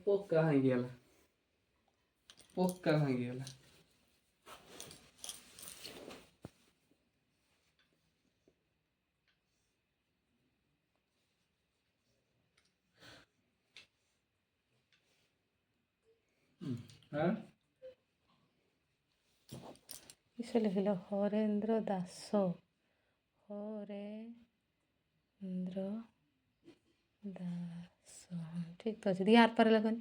ପକ୍କା ଭାଙ୍ଗିଗଲା ପକ୍କା ଭାଙ୍ଗିଗଲା। কিসে লিখিল হরেন্দ্র দাস হরেন্দ্র দাস ঠিক তো আছে দিয়ে আর পারে লাগানি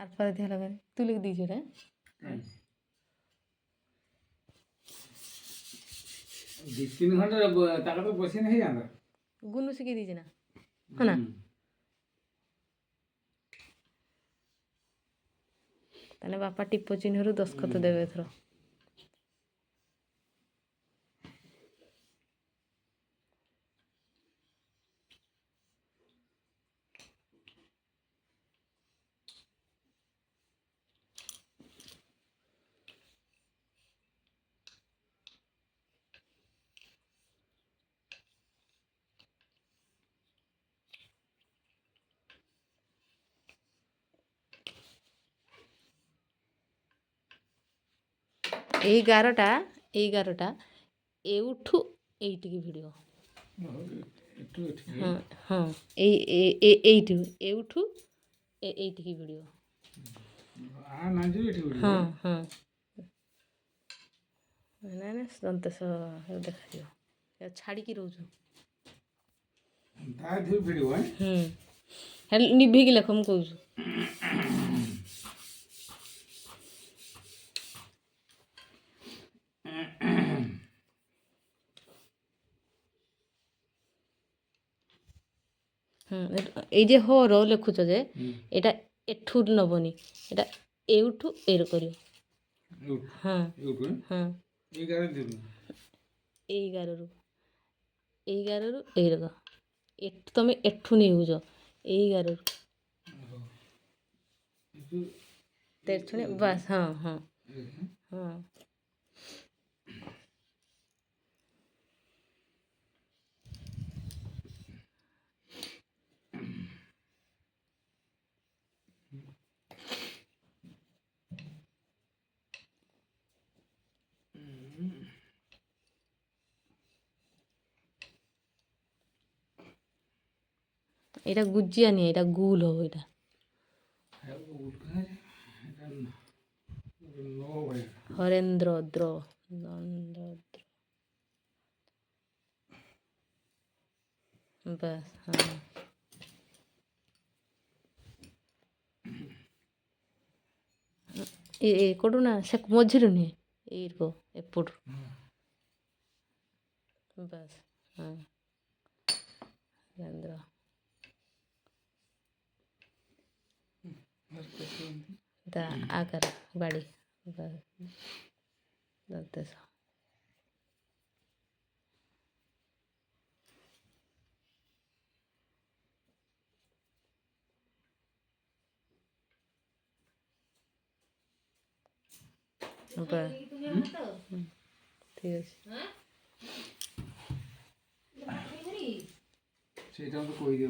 আর পারে দিয়ে লাগানি তুই লিখে দিয়েছ রে ଦି ତିନି ଘଣ୍ଟା ତାକୁ ତ ବସି ନାହିଁ ଜାଣ ଗୁନୁ ଶିଖେଇ ଦେଇଛି ନା ହଁ ନା ତାହେଲେ ବାପା ଟିପ ଚିହ୍ନରୁ ଦସ୍ତଖତ ଦେବେ ଏଥର। এই ଗାରଟା ଏଇଠୁ ଏଇଠିକି ଭିଡ଼ିବ ହଁ ହଁ ଏଇଠୁ ଏଇଠୁ ଏଇଠିକି ଭିଡ଼ିବ ହଁ ହଁ ନାଇଁ ନାଇଁ ଦନ୍ତେଶ ଦେଖାଯିବ ଛାଡ଼ିକି ରହୁଛୁ ହେଲେ ନିଭେଇକି ଲେଖ ମୁଁ କହୁଛୁ এই যে ହର ଲେଖୁଛ ଯେ ଏଇଟା ଏଠୁ ନେବନି ଏଇଟା ଏଇଠୁ ଏର କରିବ ହଁ ହଁ ଏଇ ଗାରରୁ ଏଇରକ ଏଠୁ ତମେ ଏଠୁ ନେଇଯାଉଛ ଏଇ ଗାରରୁ ତେରଛୁଣି ବାସ୍ ହଁ ହଁ ହଁ এটা গুজিয়া নিয়ে এটা গুল হবো এটা হরেন্দ্র দ্র বাস হ্যাঁ ଏପଟୁ ନା ସେ ମଝିରୁ ନୁହେଁ ଏଇରକ ଏପଟୁ ବାସ୍ ହଁ ହରେନ୍ଦ୍ର दा आकर बाड़ी दंतेश ঠিক আছে ସେଇଟା ମୋତେ କହିଦିଅ